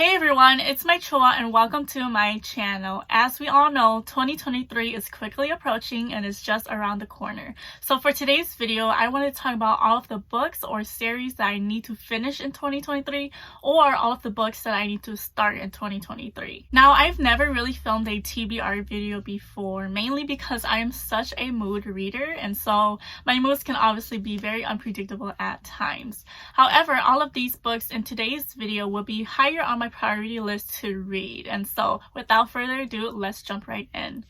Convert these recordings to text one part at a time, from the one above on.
Hey everyone, it's my Chua and welcome to my channel. As we all know, 2023 is quickly approaching and is just around the corner. So for today's video, I want to talk about all of the books or series that I need to finish in 2023 or all of the books that I need to start in 2023. Now, I've never really filmed a TBR video before, mainly because I am such a mood reader and so my moods can obviously be very unpredictable at times. However, all of these books in today's video will be higher on my priority list to read, and so without further ado, let's jump right in.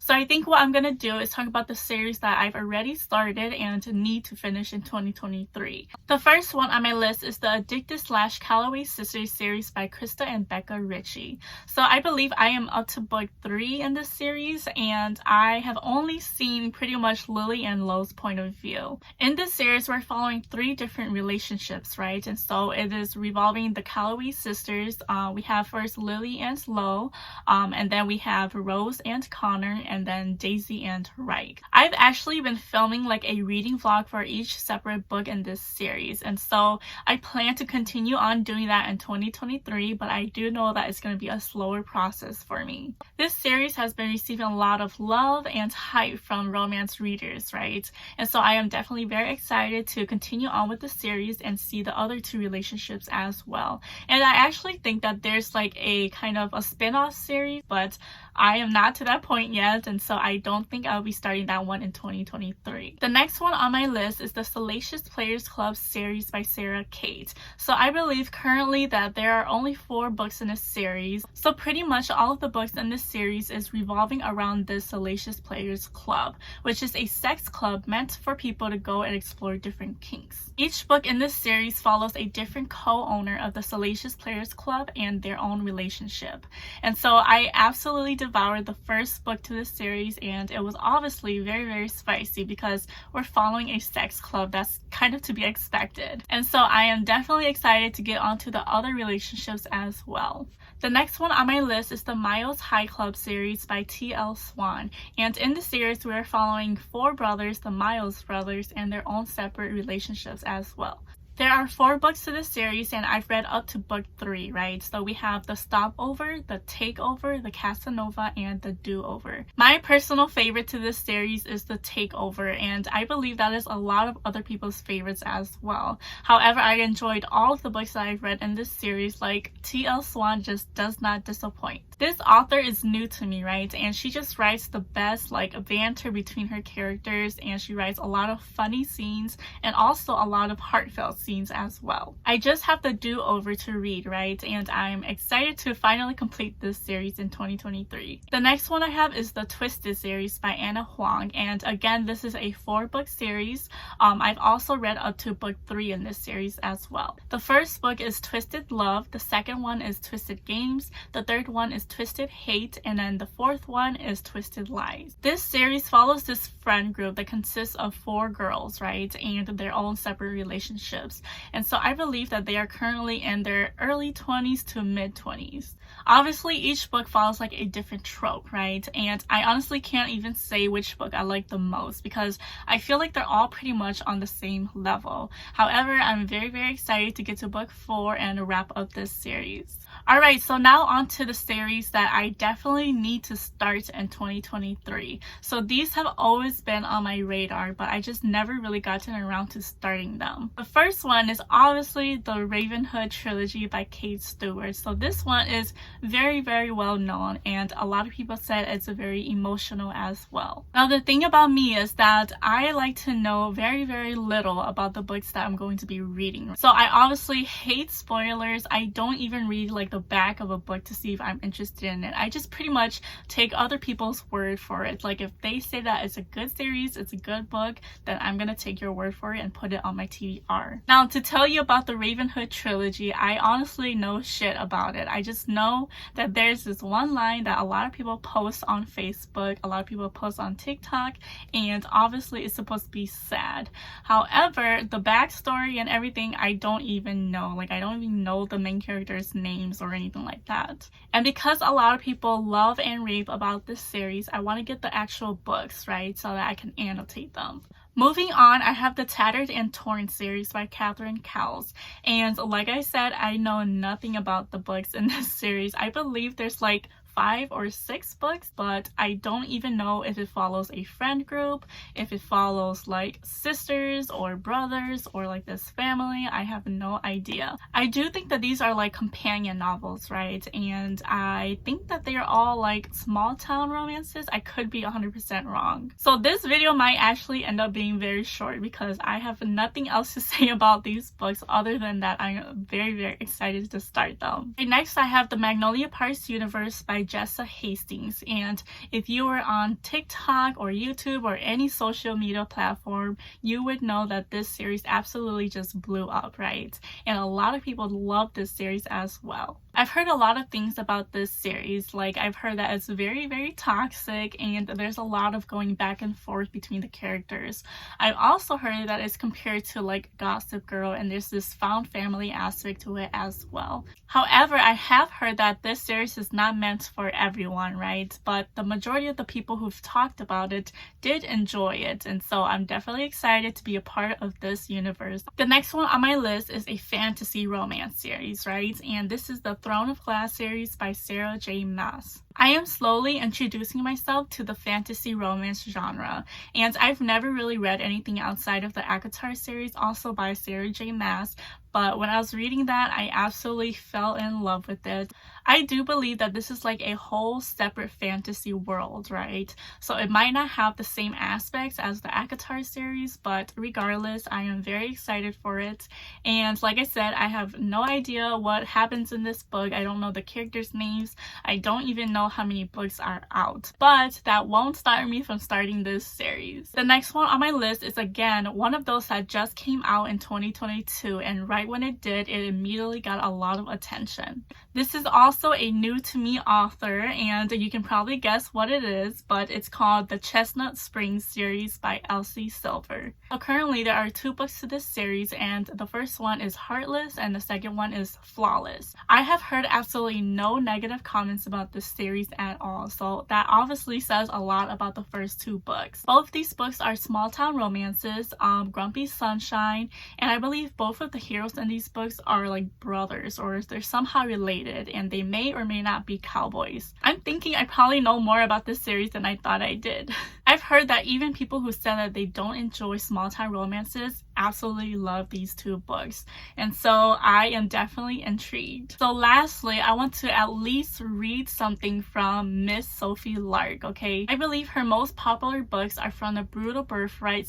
So I think what I'm going to do is talk about the series that I've already started and need to finish in 2023. The first one on my list is the Addicted / Calloway Sisters series by Krista and Becca Ritchie. So I believe I am up to book 3 in this series and I have only seen pretty much Lily and Lo's point of view. In this series, we're following 3 different relationships, right? And so it is revolving the Calloway sisters. We have first Lily and Lo, and then we have Rose and Connor, and then Daisy and Reich. I've actually been filming like a reading vlog for each separate book in this series, and so I plan to continue on doing that in 2023, but I do know that it's going to be a slower process for me. This series has been receiving a lot of love and hype from romance readers, right? And so I am definitely very excited to continue on with the series and see the other 2 relationships as well. And I actually think that there's like a kind of a spin-off series, but I am not to that point yet, and so I don't think I'll be starting that one in 2023. The next one on my list is the Salacious Players Club series by Sara, Cate. So I believe currently that there are only 4 books in this series, so pretty much all of the books in this series is revolving around this Salacious Players Club, which is a sex club meant for people to go and explore different kinks. Each book in this series follows a different co-owner of the Salacious Players Club and their own relationship. And so I absolutely devoured the first book to this series, and it was obviously very spicy because we're following a sex club. That's kind of to be expected. And so I am definitely excited to get onto the other relationships as well. The next one on my list is the Miles High Club series by T.L. Swan. And in the series, we are following 4 brothers, the Miles brothers, and their own separate relationships as well. There are 4 books to this series and I've read up to book 3, right? So we have the Stopover, the Takeover, the Casanova, and the Do-Over. My personal favorite to this series is the Takeover, and I believe that is a lot of other people's favorites as well. However, I enjoyed all of the books that I've read in this series. Like, T.L. Swan just does not disappoint. This author is new to me, right? And she just writes the best like banter between her characters, and she writes a lot of funny scenes and also a lot of heartfelt scenes as well. I just have the Do-Over to read, right? And I'm excited to finally complete this series in 2023. The next one I have is the Twisted series by Huang, and again, this is a 4-book series. I've also read up to book 3 in this series as well. The first book is Twisted Love, the second one is Twisted Games, the third one is Twisted Hate, and then the 4th one is Twisted Lies. This series follows this friend group that consists of 4 girls, right, and their own separate relationships. And so I believe that they are currently in their early 20s to mid 20s. Obviously, each book follows like a different trope, right? And I honestly can't even say which book I like the most because I feel like they're all pretty much on the same level. However, I'm very excited to get to book 4 and wrap up this series. Alright, so now on to the series that I definitely need to start in 2023. So these have always been on my radar, but I just never really gotten around to starting them. The first one is obviously the Ravenhood trilogy by Cate Steward. So this one is very well known, and a lot of people said it's very emotional as well. Now the thing about me is that I like to know very little about the books that I'm going to be reading. So I obviously hate spoilers. I don't even read like the back of a book to see if I'm interested in it. I just pretty much take other people's word for it. Like if they say that it's a good series, it's a good book, then I'm gonna take your word for it and put it on my TBR. Now, to tell you about the Ravenhood trilogy, I honestly know shit about it. I just know that there's this one line that a lot of people post on Facebook, a lot of people post on TikTok, and obviously it's supposed to be sad. However, the backstory and everything, I don't even know. Like, I don't even know the main characters' names or anything like that. And because a lot of people love and rave about this series, I want to get the actual books, right, so that I can annotate them. Moving on, I have the Tattered and Torn series by Cowles. And like I said, I know nothing about the books in this series. I believe there's like 5 or 6 books, but I don't even know if it follows a friend group, if it follows like sisters or brothers or like this family. I have no idea. I do think that these are like companion novels, right? And I think that they are all like small town romances. I could be 100% wrong. So this video might actually end up being very short because I have nothing else to say about these books other than that I am very, very excited to start them. Okay, next I have the Magnolia Parks universe by Jessa Hastings, and if you were on TikTok or YouTube or any social media platform, you would know that this series absolutely just blew up, right? And a lot of people love this series as well. I've heard a lot of things about this series. Like, I've heard that it's very, very toxic and there's a lot of going back and forth between the characters. I've also heard that it's compared to like Gossip Girl and there's this found family aspect to it as well. However, I have heard that this series is not meant for everyone, right? But the majority of the people who've talked about it did enjoy it, and so I'm definitely excited to be a part of this universe. The next one on my list is a fantasy romance series, right? And this is the Throne of Glass series by Sara J. Maas. I am slowly introducing myself to the fantasy romance genre, and I've never really read anything outside of the ACOTAR series, also by Sara J. Maas, but when I was reading that, I absolutely fell in love with it. I do believe that this is like a whole separate fantasy world, right? So it might not have the same aspects as the ACOTAR series, but regardless, I am very excited for it. And like I said, I have no idea what happens in this book. I don't know the characters' names. I don't even know how many books are out, but that won't stop me from starting this series. The next one on my list is again one of those that just came out in 2022, and right when it did, it immediately got a lot of attention. This is also a new to me author, and you can probably guess what it is, but it's called the Chestnut Springs series by Elsie Silver. So currently there are 2 books to this series, and the first one is Heartless and the second one is Flawless. I have heard absolutely no negative comments about this series at all, so that obviously says a lot about the first 2 books. Both these books are small town romances, Grumpy Sunshine, and I believe both of the heroes in these books are like brothers, or they're somehow related, and they may or may not be cowboys. I'm thinking I probably know more about this series than I thought I did. I've heard that even people who said that they don't enjoy small town romances absolutely love these 2 books, and so I am definitely intrigued. So lastly, I want to at least read something from Miss Sophie Lark, okay? I believe her most popular books are from the Brutal Birthright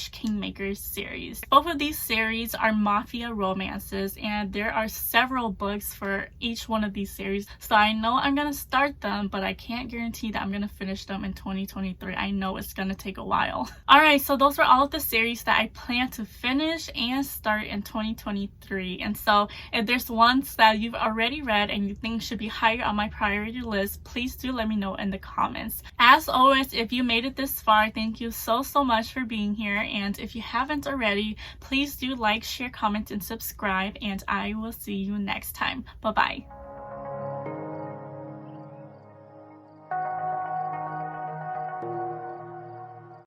/ Kingmaker series. Both of these series are mafia romances, and there are several books for each one of these series, so I know I'm gonna start them, but I can't guarantee that I'm gonna finish them in 2023. I know it's gonna take a while. Alright, so those were all of the series that I plan to finish and start in 2023, and so if there's ones that you've already read and you think should be higher on my priority list, please do let me know in the comments. As always, if you made it this far, thank you so much for being here, and if you haven't already, please do like, share, comment, and subscribe, and I will see you next time. Bye bye.